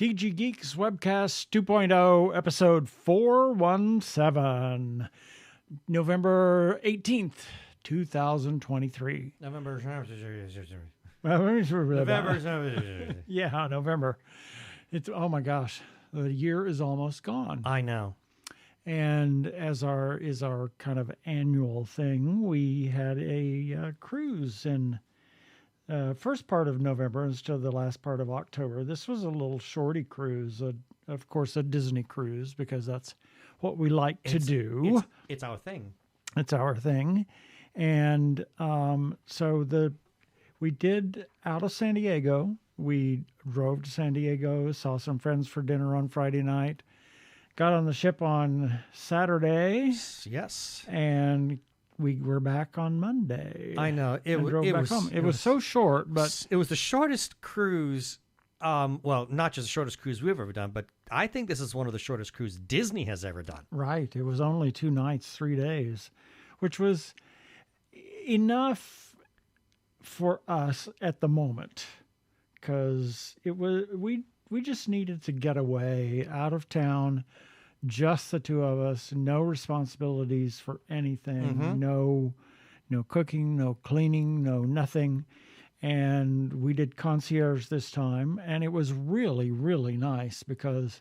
Two Gay Geeks Webcast 2.0, episode 417, November 18th, 2023. November. Yeah, November. Oh my gosh, the year is almost gone. I know. And as our kind of annual thing, we had a cruise in first part of November instead of the last part of October. This was a little shorty cruise, of course, a Disney cruise, because that's what we like to do. It's our thing. It's our thing. And so we did out of San Diego. We drove to San Diego, saw some friends for dinner on Friday night, got on the ship on Saturday. Yes. And we were back on Monday. I know. It was so short, but it was the shortest cruise. Well, not just the shortest cruise we've ever done, but I think this is one of the shortest cruises Disney has ever done. Right. It was only 2 nights, 3 days, which was enough for us at the moment, because we just needed to get away out of town. Just the two of us, no responsibilities for anything, Mm-hmm. no cooking, no cleaning, no nothing. And we did concierge this time, and it was really, really nice because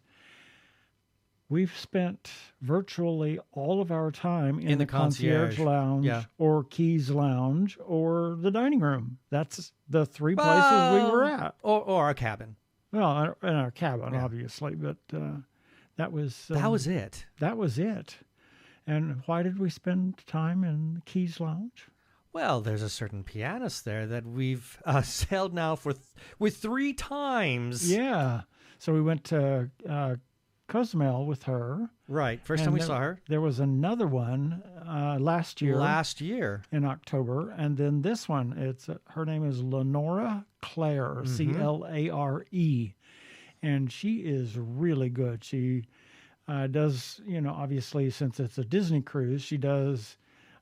we've spent virtually all of our time in the concierge lounge, or Keys Lounge, or the dining room. That's the 3 places we were at. Or our cabin. Well, in our cabin, obviously, but... That was it. That was it. And why did we spend time in the Keys Lounge? Well, there's a certain pianist there that we've sailed now with 3 times. Yeah. So we went to Cozumel with her. Right. First time we saw her. There was another one last year. Last year. In October. And then this one, her name is Lenora Clare, Clare. And she is really good. She does, obviously, since it's a Disney cruise, she does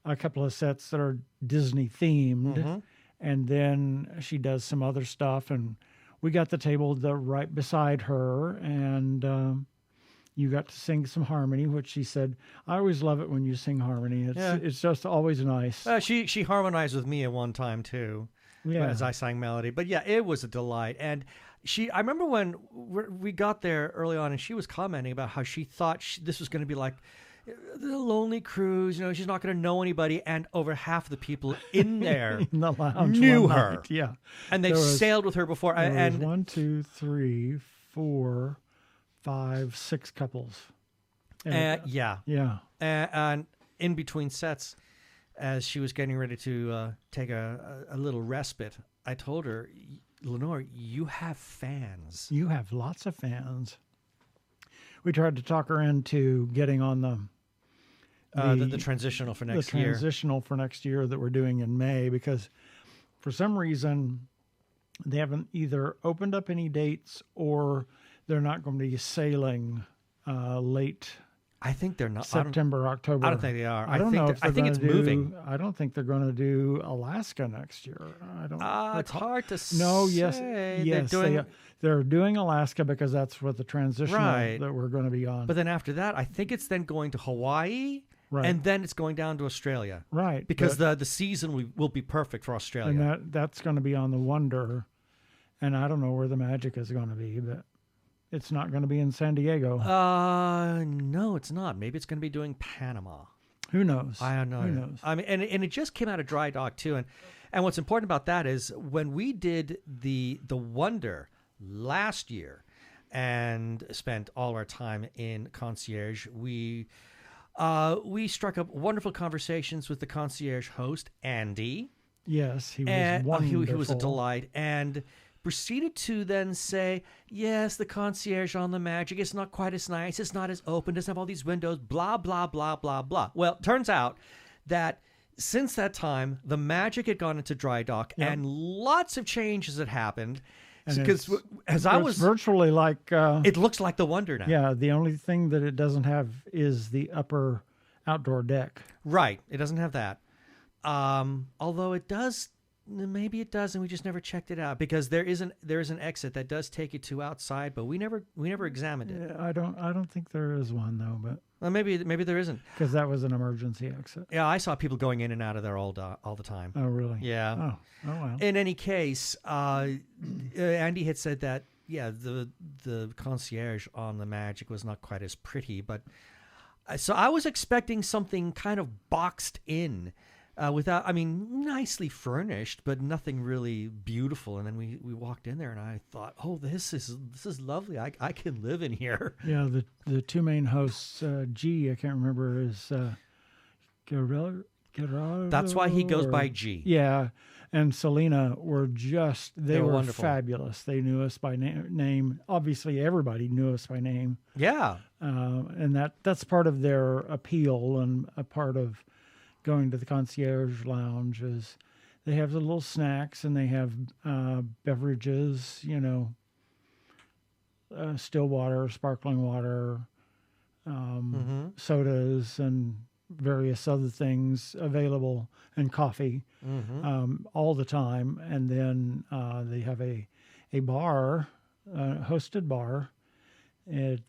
a couple of sets that are Disney themed. Mm-hmm. And then she does some other stuff. And we got the table right beside her. And you got to sing some harmony, which she said, I always love it when you sing harmony. It's just always nice. She harmonized with me at one time, too. Yeah. As I sang melody. But yeah, it was a delight. And I remember when we got there early on, and she was commenting about how she thought this was going to be like the lonely cruise. She's not going to know anybody. And over half the people in there in the lounge knew her. Night. Yeah. And they've sailed with her before. There was 1, 2, 3, 4, 5, 6 couples. Yeah. And in between sets, as she was getting ready to take a little respite, I told her, Lenore, you have fans. You have lots of fans. We tried to talk her into getting on the transitional for next year. The transitional for next year that we're doing in May, because for some reason they haven't either opened up any dates or they're not going to be sailing late. I think they're not. October. I don't think they are. I don't know if I think it's moving. I don't think they're going to do Alaska next year. I don't. It's hard to say. No, yes. They're doing Alaska because that's what the transition that we're going to be on. But then after that, I think it's then going to Hawaii, and then it's going down to Australia. Right. Because the season will be perfect for Australia. And that's going to be on the Wonder, and I don't know where the Magic is going to be, but. It's not going to be in San Diego. No, it's not. Maybe it's going to be doing Panama. Who knows? I don't know. Who knows? I mean, and it just came out of dry dock too. And what's important about that is when we did the Wonder last year and spent all our time in concierge, we struck up wonderful conversations with the concierge host, Andy. Yes, he was wonderful. He was a delight. And proceeded to then say, yes, the concierge on the Magic is not quite as nice. It's not as open. Doesn't have all these windows, blah, blah, blah, blah, blah. Well, it turns out that since that time, the Magic had gone into dry dock and lots of changes had happened. Because it's virtually like... it looks like the Wonder now. Yeah, the only thing that it doesn't have is the upper outdoor deck. Right. It doesn't have that. Although it does maybe it does, and we just never checked it out because there is an exit that does take you to outside, but we never examined it. Yeah, I don't think there is one though, but Well, maybe there isn't. because that was an emergency exit. Yeah, I saw people going in and out of there all the time. Oh, really? Yeah. Oh, well. In any case, Andy had said that the concierge on the Magic was not quite as pretty, but so I was expecting something kind of boxed in. Nicely furnished, but nothing really beautiful. And then we walked in there, and I thought, oh, this is lovely. I can live in here. Yeah, the two main hosts, G, I can't remember his Gerardo. That's why he goes by G. Yeah, and Selena were they were wonderful. fabulous. They knew us by name. Obviously, everybody knew us by name. Yeah, and that's part of their appeal and a part of going to the concierge lounge is they have the little snacks and they have beverages, still water, sparkling water, sodas, and various other things available, and coffee all the time. And then they have a bar, hosted bar.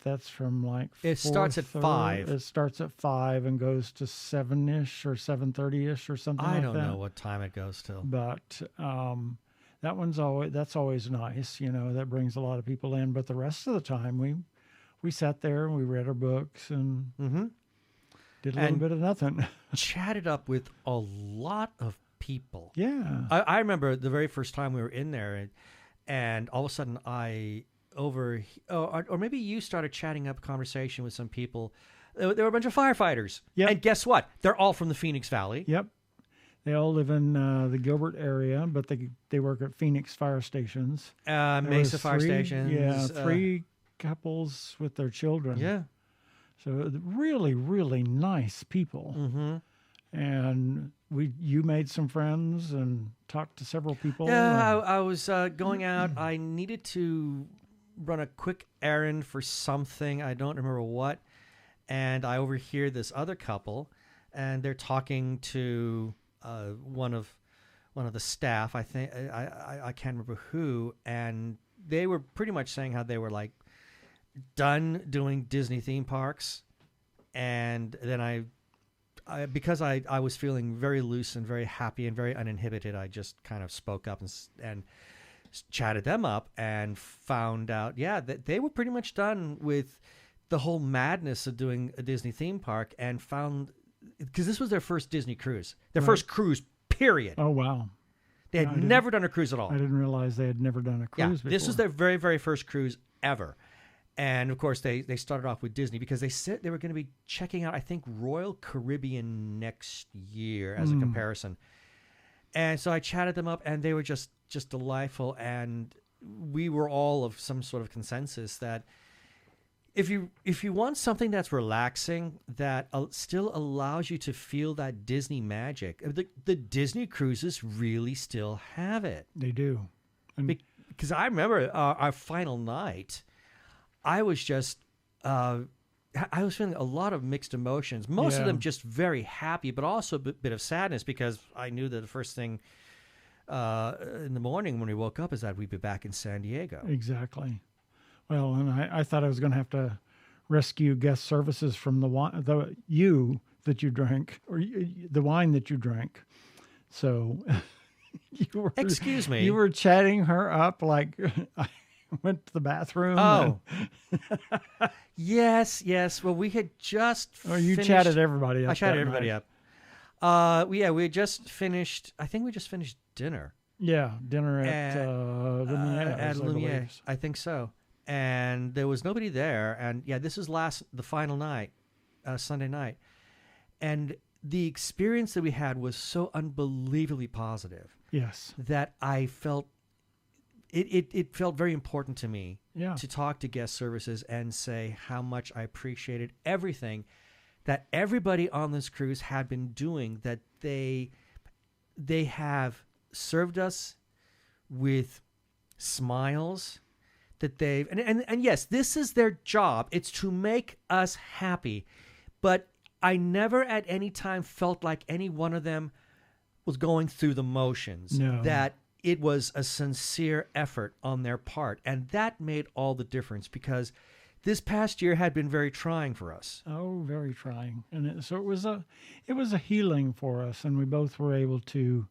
That's from like it starts at 5. It starts at 5 and goes to 7-ish or 7:30-ish or something like that. I don't know what time it goes till. But that's always nice, that brings a lot of people in. But the rest of the time we sat there and we read our books and did a little bit of nothing. Chatted up with a lot of people. Yeah. I remember the very first time we were in there, and all of a sudden or maybe you started chatting up a conversation with some people. There were a bunch of firefighters. Yep. And guess what? They're all from the Phoenix Valley. Yep. They all live in the Gilbert area, but they work at Phoenix fire stations. Mesa fire stations. Yeah, 3 couples with their children. Yeah. So really, really nice people. Mm-hmm. And you made some friends and talked to several people. Yeah, I was going out. I needed to run a quick errand for something. I don't remember what. And I overhear this other couple, and they're talking to one of the staff. I think I can't remember who, and they were pretty much saying how they were like done doing Disney theme parks. And then because I was feeling very loose and very happy and very uninhibited, I just kind of spoke up and chatted them up and found out, that they were pretty much done with the whole madness of doing a Disney theme park, and found, because this was their first Disney cruise, their first cruise, period. Oh, wow. They had never done a cruise at all. I didn't realize they had never done a cruise before. This was their very, very first cruise ever. And, of course, they started off with Disney because they said they were going to be checking out, I think, Royal Caribbean next year as a comparison. And so I chatted them up, and they were just delightful. And we were all of some sort of consensus that if you want something that's relaxing, that still allows you to feel that Disney magic, the Disney cruises really still have it. They do. Because I remember our final night, I was just I was feeling a lot of mixed emotions. Most of them just very happy, but also a bit of sadness, because I knew that the first thing in the morning when we woke up is that we'd be back in San Diego. Exactly. Well, and I thought I was going to have to rescue guest services from the wine that you drank, or the wine that you drank. So Excuse me. You were chatting her up like I went to the bathroom. Oh. Yes. Well, we had just you chatted everybody up. I chatted everybody up. We had just finished, I think we just finished dinner. Yeah, dinner at Lumiere. I think so. And there was nobody there. And this was the final night, Sunday night. And the experience that we had was so unbelievably positive. Yes. That I felt it felt very important to me to talk to guest services and say how much I appreciated everything that everybody on this cruise had been doing, that they have served us with smiles, that they've and yes, this is their job. It's to make us happy. But I never at any time felt like any one of them was going through the motions. No. That it was a sincere effort on their part. And that made all the difference, because this past year had been very trying for us. Oh, very trying. And so it was a healing for us, and we both were able to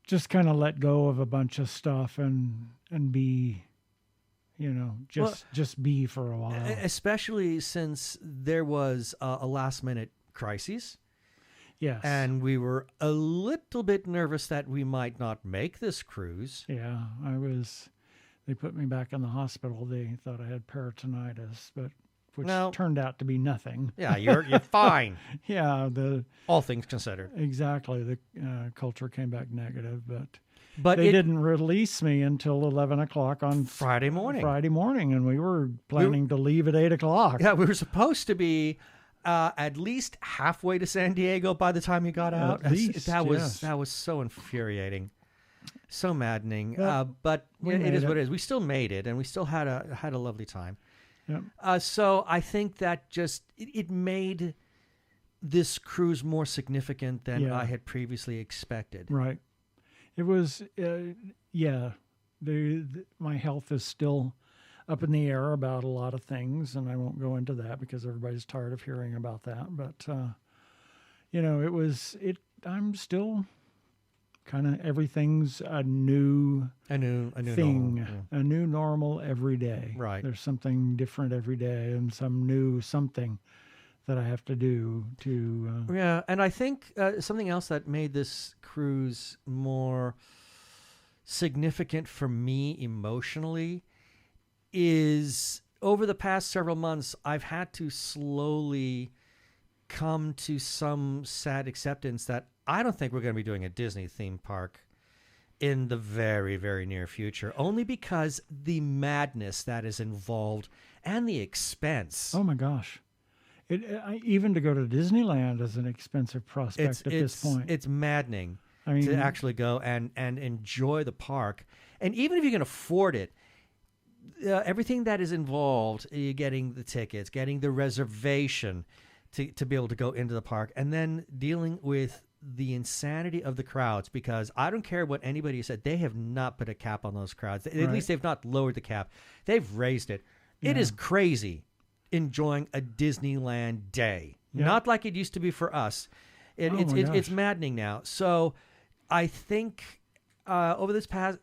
just kind of let go of a bunch of stuff and be, just be for a while. Especially since there was a last minute crisis. Yes. And we were a little bit nervous that we might not make this cruise. Yeah, they put me back in the hospital. They thought I had peritonitis, which turned out to be nothing. Yeah, you're fine. Yeah, all things considered. Exactly. The culture came back negative, but they didn't release me until 11 o'clock on Friday morning, and we were planning to leave at 8 o'clock. Yeah, we were supposed to be at least halfway to San Diego by the time you got out. That was so infuriating, so maddening. But it is what it is. We still made it, and we still had a lovely time. Yep. So I think that just it made this cruise more significant than I had previously expected. Right. It was, my health is still up in the air about a lot of things, and I won't go into that because everybody's tired of hearing about that. But, I'm still kind of, everything's a new thing, normal. A new normal every day. Right. There's something different every day, and some new something that I have to do to. And I think something else that made this cruise more significant for me emotionally is over the past several months, I've had to slowly come to some sad acceptance that I don't think we're going to be doing a Disney theme park in the very, very near future, only because the madness that is involved and the expense. Oh my gosh. Even to go to Disneyland is an expensive prospect at this point. It's maddening to actually go and enjoy the park. And even if you can afford it, everything that is involved, you're getting the tickets, getting the reservation to be able to go into the park, and then dealing with the insanity of the crowds, because I don't care what anybody said, they have not put a cap on those crowds. At least they've not lowered the cap. They've raised it. Yeah. It is crazy enjoying a Disneyland day. Yeah. Not like it used to be for us. It's maddening now. So I think over this past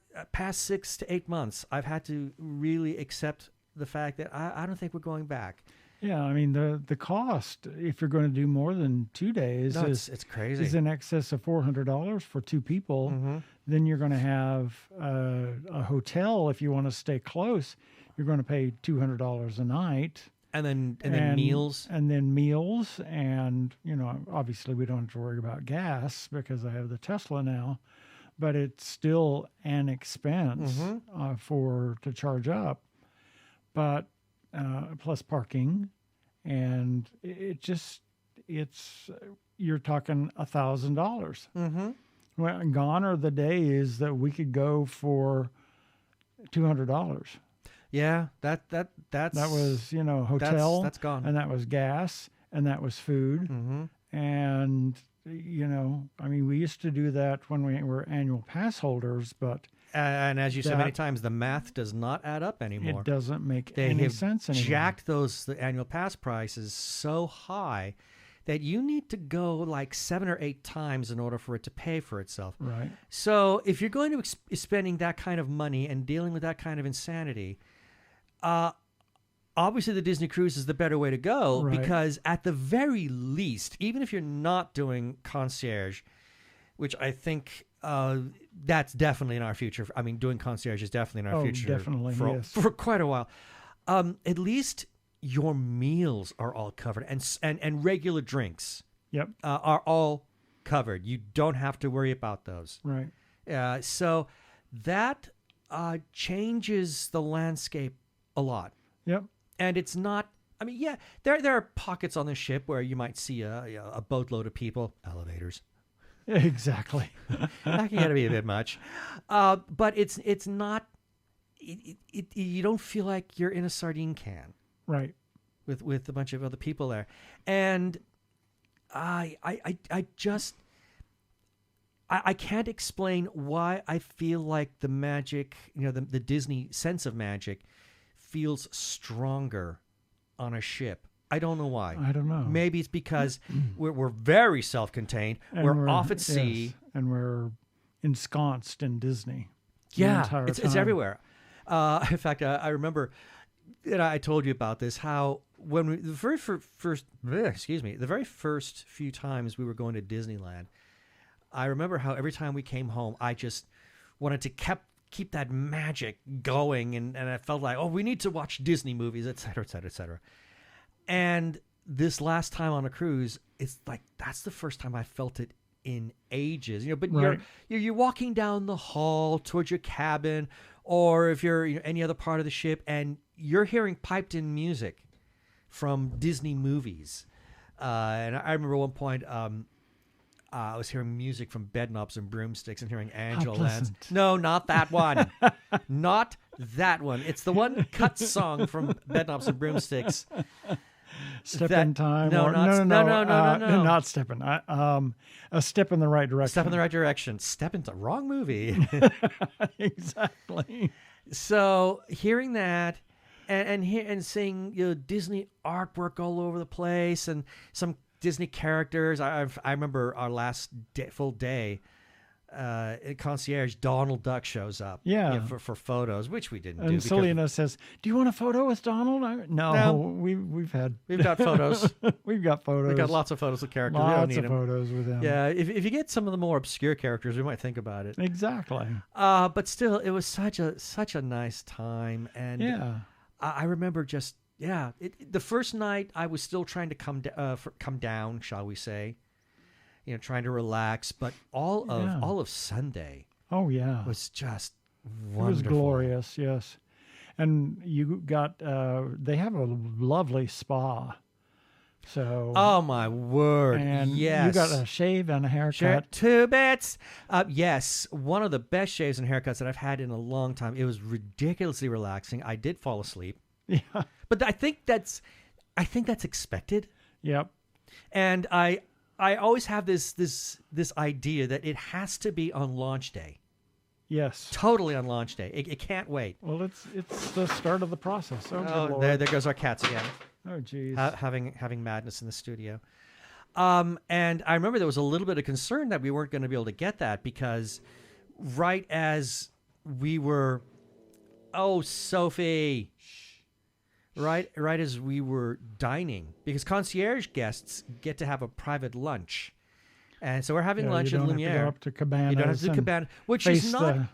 6 to 8 months, I've had to really accept the fact that I don't think we're going back. Yeah, I mean, the cost, if you're going to do more than 2 days, it's crazy. Is in excess of $400 for two people. Mm-hmm. Then you're going to have a hotel. If you want to stay close, you're going to pay $200 a night. And then meals. And then meals. And, obviously we don't have to worry about gas because I have the Tesla now. But it's still an expense to charge up. But plus parking, and you're talking $1,000. Mm-hmm. Well, gone are the days that we could go for $200. Yeah, that was hotel. That's gone, and that was gas, and that was food, and we used to do that when we were annual pass holders, but. And as you said many times, the math does not add up anymore. It doesn't make any sense anymore. They have jacked the annual pass prices so high that you need to go like 7 or 8 times in order for it to pay for itself. Right. So if you're going to be spending that kind of money and dealing with that kind of insanity, obviously the Disney cruise is the better way to go, because at the very least, even if you're not doing concierge, which I think that's definitely in our future. I mean, doing concierge is definitely in our future. Definitely, yes. For quite a while. At least your meals are all covered, and regular drinks are all covered. You don't have to worry about those. Right. So that changes the landscape a lot. Yep. And it's not. I mean, there are pockets on the ship where you might see a boatload of people, elevators. Exactly. That can be a bit much, but it's not. You don't feel like you're in a sardine can, right? With a bunch of other people there, and I just I can't explain why I feel like the magic, the Disney sense of magic feels stronger on a ship. I don't know why. I don't know. Maybe it's because we're very self-contained. And we're off at sea. Yes, and we're ensconced in Disney. Yeah, it's everywhere. In fact, I remember, and I told you about this, how when the very first few times we were going to Disneyland, I remember how every time we came home, I just wanted to keep that magic going, and I felt like, we need to watch Disney movies, et cetera, et cetera, et cetera. And this last time on a cruise, it's like that's the first time I felt it in ages. But right. you're walking down the hall towards your cabin, or if you're any other part of the ship, and you're hearing piped in music from Disney movies. And I remember one point I was hearing music from Bedknobs and Broomsticks and hearing Angela Lansbury. No, not that one. Not that one. It's the one cut song from Bedknobs and Broomsticks. Step in Time? No, no. Not Steppin'. A Step in the Right Direction. Step in the Right Direction. Step into wrong movie. Exactly. So hearing that and seeing Disney artwork all over the place and some Disney characters. I remember our last full day at Concierge, Donald Duck shows up. Yeah. For photos, which we didn't do. And Selena says, "Do you want a photo with Donald?" No. We've got photos. We've got photos. We've got lots of photos with characters. Lots we don't need of photos with him. Yeah, if you get some of the more obscure characters, we might think about it. Exactly. But still, it was such a nice time, and yeah, I remember just the first night I was still trying to come down, shall we say. Trying to relax, but all of Sunday. Oh yeah, was just wonderful. It was glorious, yes. And you got they have a lovely spa. So. Oh my word! And yes, you got a shave and a haircut. 2 bits. Yes, one of the best shaves and haircuts that I've had in a long time. It was ridiculously relaxing. I did fall asleep. Yeah, but I think that's expected. Yep. And I always have this idea that it has to be on launch day. Yes. Totally on launch day. It can't wait. Well, it's the start of the process. Oh, there goes our cats again. Oh, geez. Having madness in the studio. And I remember there was a little bit of concern that we weren't going to be able to get that because right as we were, Sophie. Right as we were dining, because concierge guests get to have a private lunch, and so we're having lunch in Lumiere. You don't have to go up to Cabanas. You don't have to do Cabana, which is not.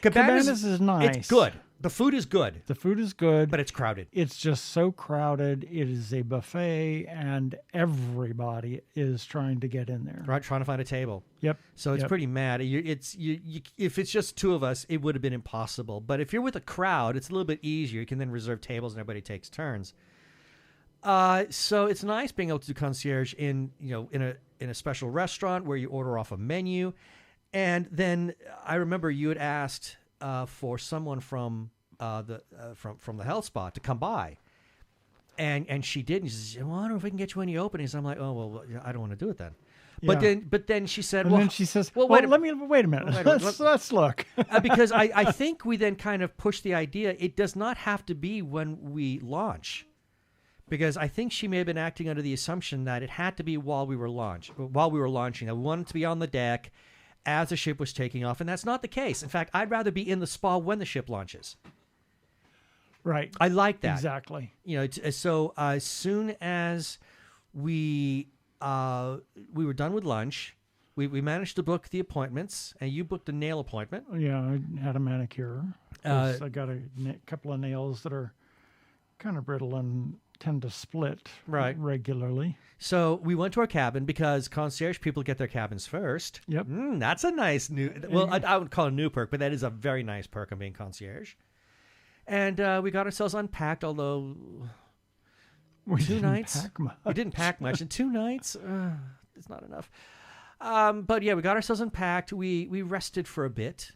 Cabanas is nice. It's good. The food is good. The food is good, but it's crowded. It's just so crowded. It is a buffet, and everybody is trying to get in there. Right, trying to find a table. Yep. So it's pretty mad. If it's just two of us, it would have been impossible. But if you're with a crowd, it's a little bit easier. You can then reserve tables, and everybody takes turns. So it's nice being able to do concierge in a special restaurant where you order off a menu, and then I remember you had asked. For someone from the health spa to come by, and she did. And she says, "Well, I don't know if we can get you any openings." I'm like, "Oh well, I don't want to do it then." Yeah. But then she said, and then she says, "Well, wait a minute. Let's look." Because I think we then kind of push the idea. It does not have to be when we launch, because I think she may have been acting under the assumption that it had to be while we were launching. That we wanted to be on the deck as the ship was taking off, and that's not the case. In fact, I'd rather be in the spa when the ship launches. Right. I like that. Exactly. So as soon as we were done with lunch, we managed to book the appointments, and you booked a nail appointment. Yeah, I had a manicure. I got a couple of nails that are kind of brittle and tend to split regularly. So we went to our cabin because concierge people get their cabins first. Yep. That's a nice new... Well, I wouldn't call it a new perk, but that is a very nice perk of being concierge. And we got ourselves unpacked, although... We didn't pack much. And 2 nights? It's not enough. But yeah, we got ourselves unpacked. We rested for a bit.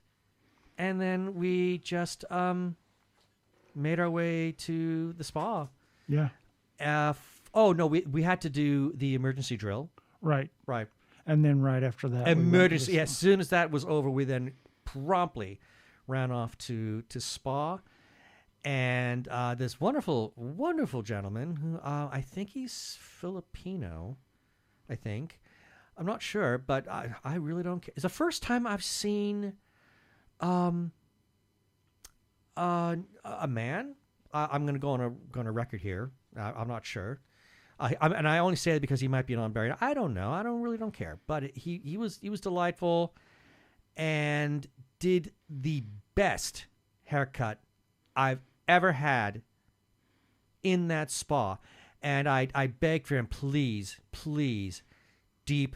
And then we just made our way to the spa. Yeah. We had to do the emergency drill. Right. And then right after that, emergency. As soon as that was over, we then promptly ran off to Spa. And this wonderful, wonderful gentleman who I think he's Filipino, I think. I'm not sure, but I really don't care. It's the first time I've seen a man. I'm going to go on a record here. I'm not sure. And I only say it because he might be an non-binary. I don't know. I don't care. But he was delightful and did the best haircut I've ever had in that spa. And I begged for him, please, deep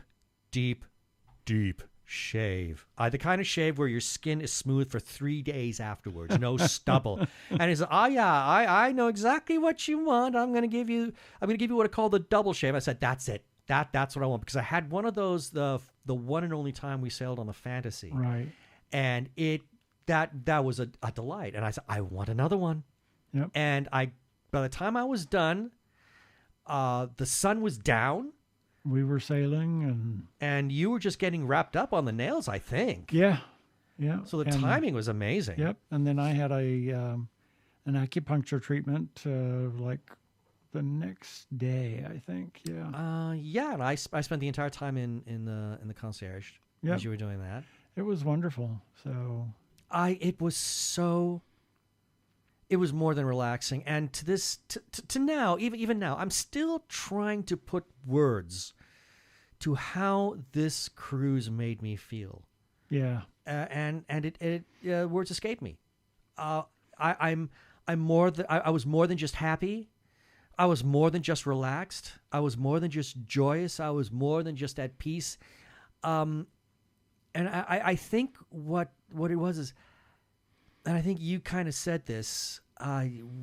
shave. The kind of shave where your skin is smooth for 3 days afterwards, no stubble. And he's like, oh yeah, I know exactly what you want. I'm gonna give you what I call the double shave. I said, that's it. That's what I want, because I had one of those the one and only time we sailed on the Fantasy. Right. And that was a delight. And I said, I want another one. Yep. And by the time I was done, the sun was down. We were sailing, and you were just getting wrapped up on the nails, I think. Yeah. So the timing was amazing. Yep. And then I had an acupuncture treatment like the next day, I think. Yeah. Yeah, and I spent the entire time in the concierge as you were doing that. It was wonderful. So it was more than relaxing, and to now, even now, I'm still trying to put words to how this cruise made me feel. Yeah. And words escape me. I was more than just happy. I was more than just relaxed. I was more than just joyous. I was more than just at peace. And I think what it was is, and I think you kind of said this,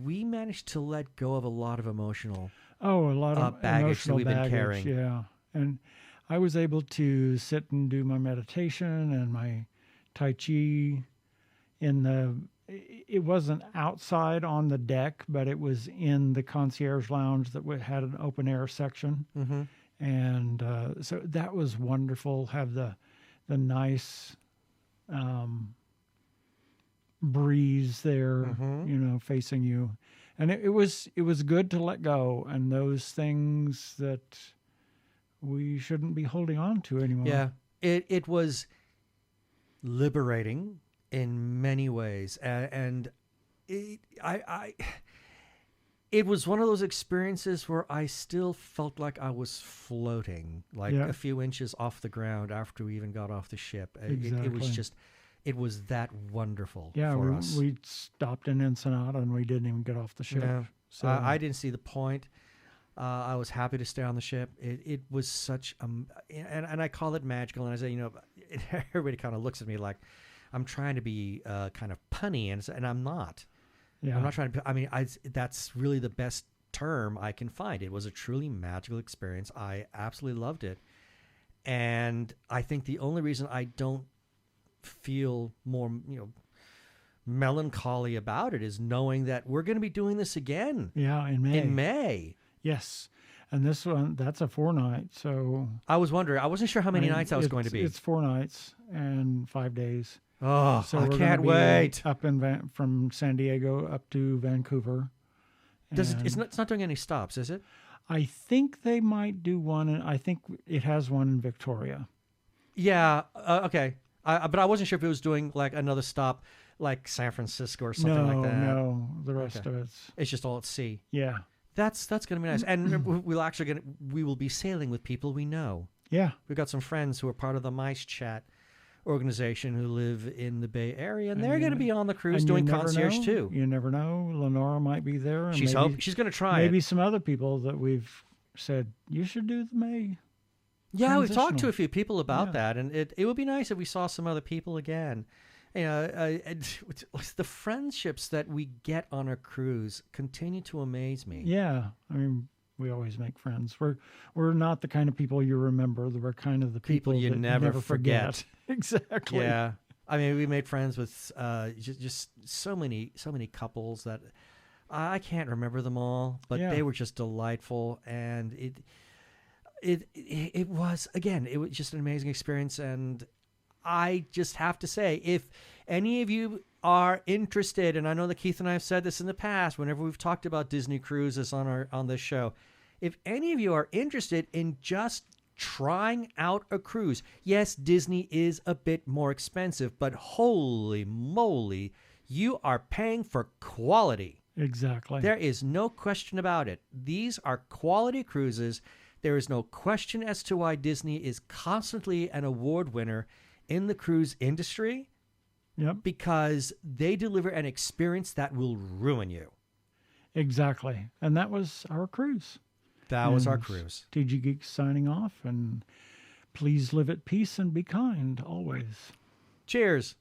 we managed to let go of a lot of emotional baggage that we've been carrying. Yeah. And I was able to sit and do my meditation and my Tai Chi it wasn't outside on the deck, but it was in the concierge lounge that had an open air section. Mm-hmm. And so that was wonderful. Have the nice breeze there, mm-hmm. Facing you. And it was good to let go, and those things that we shouldn't be holding on to anymore. Yeah, it was liberating in many ways, and it was one of those experiences where I still felt like I was floating, like a few inches off the ground after we even got off the ship. Exactly. It was that wonderful for us. We stopped in Ensenada and we didn't even get off the ship. No. So I didn't see the point. I was happy to stay on the ship. It was such and I call it magical. And I say, everybody kind of looks at me like I'm trying to be kind of punny, and I'm not. Yeah. I'm not trying to. That's really the best term I can find. It was a truly magical experience. I absolutely loved it, and I think the only reason I don't feel more, melancholy about it is knowing that we're going to be doing this again. Yeah, in May. In May. Yes. And this one, that's a 4-night. So I was wondering. I wasn't sure how many nights I was going to be. It's 4 nights and 5 days. Oh, so I can't wait. Up from San Diego up to Vancouver. It's not doing any stops, is it? I think they might do one, and I think it has one in Victoria. Yeah. Okay. But I wasn't sure if it was doing like another stop, like San Francisco or something like that. No, the rest of it's just all at sea. Yeah. That's going to be nice, and we will be sailing with people we know. Yeah. We've got some friends who are part of the Mice Chat organization who live in the Bay Area, and they're going to be on the cruise doing concierge too. You never know. Lenora might be there. And she's going to try. Maybe some other people that we've said you should do the May. Yeah, we've talked to a few people about that, and it would be nice if we saw some other people again. The friendships that we get on a cruise continue to amaze me. Yeah, I mean, we always make friends. We're not the kind of people you remember. We're kind of the people you that never forget. Exactly. Yeah, I mean, we made friends with just so many couples that I can't remember them all, but they were just delightful, and it was, again, it was just an amazing experience. And I just have to say, if any of you are interested, and I know that Keith and I have said this in the past whenever we've talked about Disney cruises on this show, if any of you are interested in just trying out a cruise, yes, Disney is a bit more expensive, but holy moly, you are paying for quality. Exactly. There is no question about it. These are quality cruises. There is no question as to why Disney is constantly an award winner in the cruise industry. Yep. Because they deliver an experience that will ruin you. Exactly. And that was our cruise. That was our cruise. Two Gay Geeks signing off, and please live at peace and be kind always. Cheers.